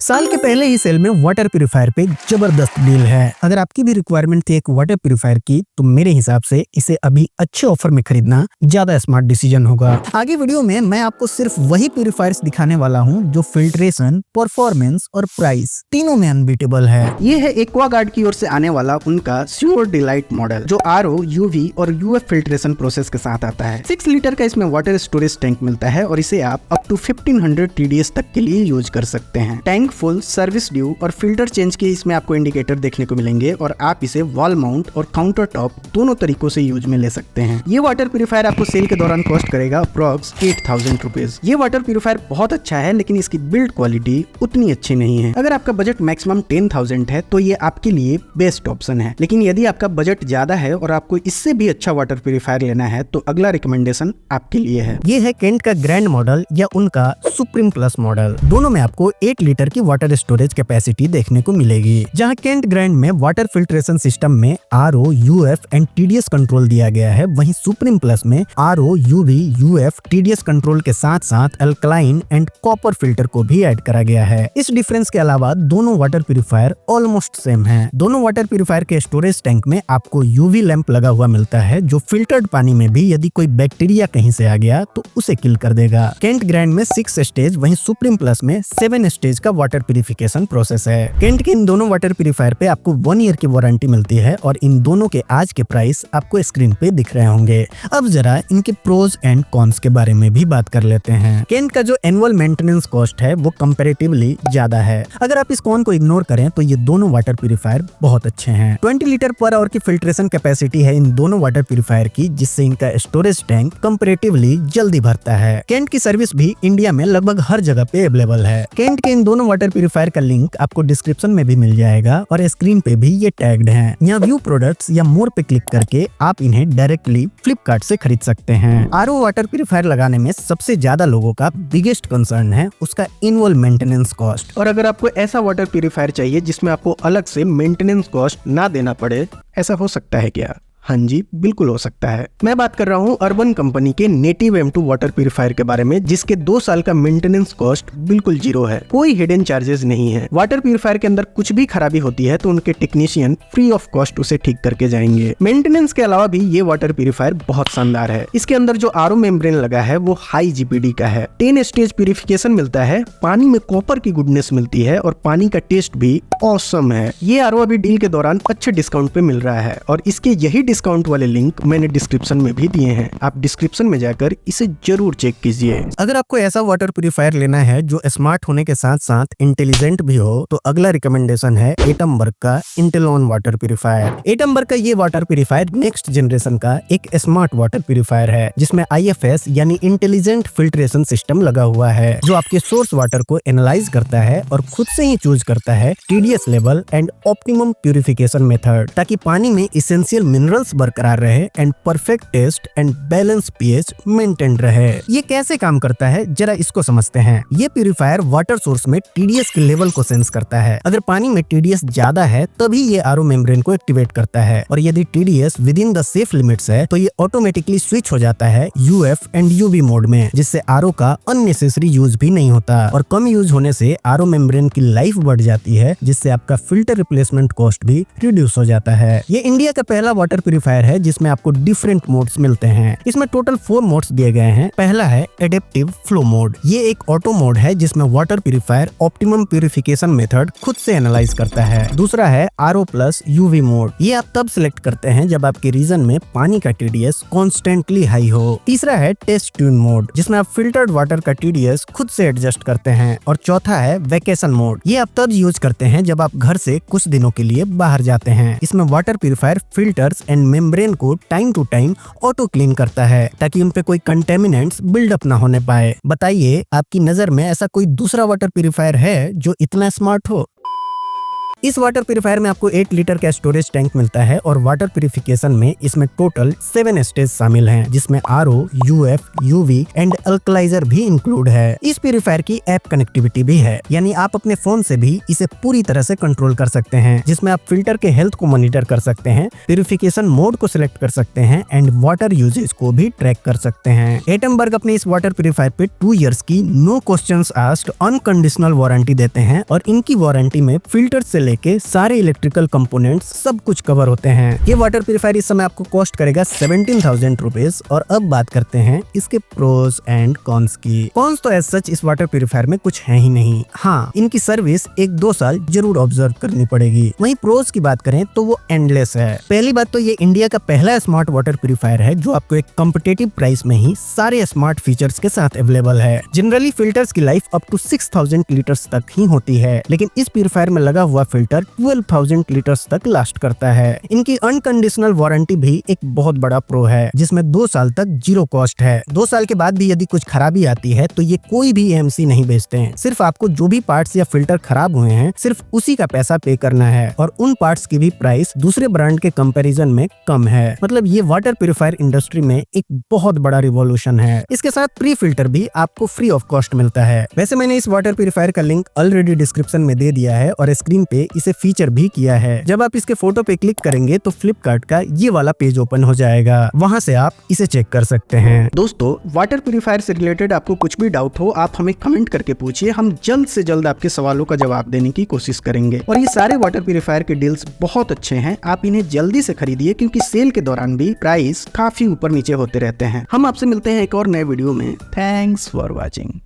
साल के पहले ही सेल में वाटर प्यूरिफायर पे जबरदस्त डील है। अगर आपकी भी रिक्वायरमेंट थी एक वाटर प्यूरिफायर की, तो मेरे हिसाब से इसे अभी अच्छे ऑफर में खरीदना ज्यादा स्मार्ट डिसीजन होगा। आगे वीडियो में मैं आपको सिर्फ वही प्यूरिफायर्स दिखाने वाला हूँ जो फिल्ट्रेशन, परफॉर्मेंस और प्राइस तीनों में अनबीटेबल है। ये है एक्वागार्ड की ओर से आने वाला उनका श्योर डिलाइट मॉडल, जो RO, UV और UF फिल्ट्रेशन प्रोसेस के साथ आता है। 6 लीटर का इसमें वाटर स्टोरेज टैंक मिलता है और इसे आप अप टू 1500 TDS तक के लिए यूज कर सकते हैं। टैंक फुल, सर्विस ड्यू और फिल्टर चेंज के इसमें आपको इंडिकेटर देखने को मिलेंगे और आप इसे वॉल माउंट और काउंटर टॉप दोनों तरीकों से यूज में ले सकते हैं। ये वाटर प्यूरिफायर आपको सेल के दौरान कॉस्ट करेगा अप्रॉक्स 8000 रुपीज। ये वाटर प्यूरिफायर बहुत अच्छा है, लेकिन इसकी बिल्ड क्वालिटी उतनी अच्छी नहीं है। अगर आपका बजट मैक्सिमम 10,000 है तो ये आपके लिए बेस्ट ऑप्शन है, लेकिन यदि आपका बजट ज्यादा है और आपको इससे भी अच्छा वाटर प्यूरिफायर लेना है तो अगला रिकमेंडेशन आपके लिए है। ये है केंट का ग्रैंड मॉडल या उनका सुप्रीम प्लस मॉडल। दोनों में आपको 8 लीटर की वाटर स्टोरेज कैपेसिटी देखने को मिलेगी। जहां केंट ग्रैंड में वाटर फिल्ट्रेशन सिस्टम में RO, UF and TDS control दिया गया है, वहीं सुप्रीम प्लस में RO, UV, UF, TDS control के साथ साथ अल्कलाइन एंड कॉपर फिल्टर को भी ऐड करा गया है। इस डिफरेंस के अलावा दोनों वाटर प्यूरिफायर ऑलमोस्ट सेम है। दोनों वाटर प्यूरिफायर के स्टोरेज टैंक में आपको UV लैंप लगा हुआ मिलता है, जो फिल्टर्ड पानी में भी यदि कोई बैक्टीरिया कहीं से आ गया तो उसे किल कर देगा। केंट ग्रैंड में 6 स्टेज, वहीं सुप्रीम प्लस में 7 स्टेज का वाटर प्यूरिफिकेशन प्रोसेस है। केंट के इन दोनों वाटर प्यूरिफायर पे आपको 1 ईयर की वारंटी मिलती है और इन दोनों के आज के प्राइस आपको स्क्रीन पे दिख रहे होंगे। अब जरा इनके प्रोज एंड कॉन्स के बारे में भी बात कर लेते हैं। केंट का जो एनुअल मेंटेनेंस कॉस्ट है वो कंपैरेटिवली ज्यादा है। अगर आप इस कॉन को इग्नोर करें तो ये दोनों वाटर प्यूरिफायर बहुत अच्छे हैं। 20 लीटर पर आवर की फिल्ट्रेशन कैपेसिटी है इन दोनों वाटर प्यूरिफायर की, जिससे इनका स्टोरेज टैंक कंपैरेटिवली जल्दी भरता है। केंट की सर्विस भी इंडिया में लगभग हर जगह पे अवेलेबल है। केंट के इन दोनों वाटर प्यूरिफायर का लिंक आपको डिस्क्रिप्शन में भी मिल जाएगा और स्क्रीन पे भी ये टैग्ड हैं। यहाँ व्यू प्रोडक्ट्स या मोर पे क्लिक करके आप इन्हें डायरेक्टली फ्लिपकार्ट से खरीद सकते हैं। RO वाटर प्यूरिफायर लगाने में सबसे ज्यादा लोगों का बिगेस्ट कंसर्न है उसका एनुअल मेंटेनेंस कॉस्ट। और अगर आपको ऐसा वाटर प्यूरिफायर चाहिए जिसमें आपको अलग से मेंटेनेंस कॉस्ट ना देना पड़े, ऐसा हो सकता है क्या? हाँ जी, बिल्कुल हो सकता है। मैं बात कर रहा हूँ अर्बन कंपनी के नेटिव M2 वाटर प्यूरिफायर के बारे में, जिसके 2 साल का मेंटेनेंस कॉस्ट बिल्कुल 0 है। कोई हिडन चार्जेस नहीं है। वाटर प्यूरिफायर के अंदर कुछ भी खराबी होती है तो उनके टेक्नीशियन फ्री ऑफ कॉस्ट उसे ठीक करके जाएंगे। मेंटेनेंस के अलावा भी ये वाटर प्यूरिफायर बहुत शानदार है। इसके अंदर जो RO मेम्ब्रेन लगा है वो हाई GPD का है। 10 स्टेज प्यूरिफिकेशन मिलता है, पानी में कॉपर की गुडनेस मिलती है और पानी का टेस्ट भी ऑसम है। ये RO अभी डील के दौरान अच्छे डिस्काउंट पे मिल रहा है और इसके यही डिस्काउंट वाले लिंक मैंने डिस्क्रिप्शन में भी दिए हैं। आप डिस्क्रिप्शन में जाकर इसे जरूर चेक कीजिए। अगर आपको ऐसा वाटर प्यूरिफायर लेना है जो स्मार्ट होने के साथ साथ इंटेलिजेंट भी हो, तो अगला रिकमेंडेशन है एटमबर्ग का इंटेलॉन वाटर प्यूरिफायर। एटमबर्ग का ये वाटर प्यूरिफायर नेक्स्ट जनरेशन का एक स्मार्ट वाटर प्यूरिफायर है, जिसमें IFS यानी इंटेलिजेंट फिल्ट्रेशन सिस्टम लगा हुआ है, जो आपके सोर्स वाटर को एनालाइज करता है और खुद से ही चूज करता है TDS level and optimum purification method, ताकि पानी में इसेंशियल मिनरल्स बरकरार रहे and perfect taste and balance pH maintain रहे। ये कैसे काम करता है जरा इसको समझते हैं। ये प्यूरिफायर वाटर सोर्स में TDS के लेवल को सेंस करता है। अगर पानी में TDS ज्यादा है तभी ये RO मेम्ब्रेन को एक्टिवेट करता है, और यदि TDS with in the safe limits है तो ये ऑटोमेटिकली स्विच हो जाता है UF एंड UV मोड में, जिससे RO का अननेसेसरी यूज भी नहीं होता और कम यूज होने से RO मेम्ब्रेन की लाइफ बढ़ जाती है, जिससे आपका फिल्टर रिप्लेसमेंट कॉस्ट भी रिड्यूस हो जाता है। ये इंडिया का पहला वाटर प्यूरिफायर है जिसमें आपको डिफरेंट मोड्स मिलते हैं। इसमें टोटल 4 मोड्स दिए गए हैं। पहला है एडेप्टिव फ्लो मोड। ये एक ऑटो मोड है जिसमें water purifier optimum purification method खुद से एनालाइज करता है। दूसरा है RO प्लस UV मोड। ये आप तब सिलेक्ट करते हैं जब आपके रीजन में पानी का TDS कॉन्स्टेंटली हाई हो। तीसरा है टेस्ट ट्यून मोड, जिसमें आप फिल्टर्ड वाटर का TDS खुद से एडजस्ट करते हैं। और चौथा है वेकेशन मोड। ये आप तब यूज करते हैं जब आप घर से कुछ दिनों के लिए बाहर जाते हैं। इसमें water purifier filters and membrane को time to time auto clean करता है, ताकि उन पे कोई कंटेमिनेंट्स बिल्डअप ना होने पाए। बताइए, आपकी नजर में ऐसा कोई दूसरा वाटर प्यूरिफायर है जो इतना स्मार्ट हो? इस वाटर प्यूरिफायर में आपको 8 लीटर का स्टोरेज टैंक मिलता है और वाटर प्यूरिफिकेशन में इसमें टोटल 7 स्टेज शामिल हैं, जिसमें RO, UF, UV एंड अल्कलाइजर भी इंक्लूड है। इस प्यूरिफायर की ऐप कनेक्टिविटी भी है, यानी आप अपने फोन से भी इसे पूरी तरह से कंट्रोल कर सकते हैं, जिसमें आप फिल्टर के हेल्थ को मॉनिटर कर सकते हैं, प्यूरिफिकेशन मोड को सिलेक्ट कर सकते हैं एंड वाटर यूजेज को भी ट्रैक कर सकते हैं। एटमबर्ग अपने इस वाटर प्यूरिफायर पे 2 इयर्स की no questions asked unconditional warranty देते हैं और इनकी वारंटी में फिल्टर से लेके सारे इलेक्ट्रिकल कंपोनेंट्स सब कुछ कवर होते हैं। ये वाटर प्यूरिफायर इस समय आपको कॉस्ट करेगा 17,000 रुपीज। और अब बात करते हैं इसके प्रोज एंड कॉन्स की। कॉन्स तो एज सच इस वाटर प्यूरिफायर में कुछ है ही नहीं। हाँ, इनकी सर्विस 1-2 साल जरूर ऑब्जर्व करनी पड़ेगी। वहीं प्रोज की बात करें तो वो एंडलेस है। पहली बात तो ये इंडिया का पहला स्मार्ट वाटर प्यूरिफायर है जो आपको एक कॉम्पिटिटिव प्राइस में ही सारे स्मार्ट फीचर्स के साथ अवेलेबल है। जनरली फिल्टर्स की लाइफ अप टू 6,000 लीटर्स तक ही होती है, लेकिन इस प्यूरिफायर में लगा हुआ फिल्टर 12,000 लीटर्स तक लास्ट करता है। इनकी अनकंडीशनल वारंटी भी एक बहुत बड़ा प्रो है, जिसमें 2 साल तक जीरो कॉस्ट है। 2 साल के बाद भी यदि कुछ खराबी आती है तो ये कोई भी AMC नहीं बेचते हैं। सिर्फ आपको जो भी पार्ट्स या फिल्टर खराब हुए हैं सिर्फ उसी का पैसा पे करना है और उन पार्ट्स की भी प्राइस दूसरे ब्रांड के कंपैरिजन में कम है। मतलब ये वाटर प्यूरिफायर इंडस्ट्री में एक बहुत बड़ा रिवॉल्यूशन है। इसके साथ प्री फिल्टर भी आपको फ्री ऑफ कॉस्ट मिलता है। वैसे मैंने इस वाटर प्यूरिफायर का लिंक ऑलरेडी डिस्क्रिप्शन में दे दिया है और स्क्रीन पे इसे फीचर भी किया है। जब आप इसके फोटो पे क्लिक करेंगे तो फ्लिपकार्ट का ये वाला पेज ओपन हो जाएगा, वहाँ से आप इसे चेक कर सकते हैं। दोस्तों, वाटर प्यूरिफायर से रिलेटेड आपको कुछ भी डाउट हो आप हमें कमेंट करके पूछिए, हम जल्द से जल्द आपके सवालों का जवाब देने की कोशिश करेंगे। और ये सारे वाटर प्यूरिफायर के डील्स बहुत अच्छे हैं, आप इन्हें जल्दी से खरीदिए क्योंकि सेल के दौरान भी प्राइस काफी ऊपर नीचे होते रहते हैं। हम आपसे मिलते हैं एक और नए वीडियो में। Thanks for watching.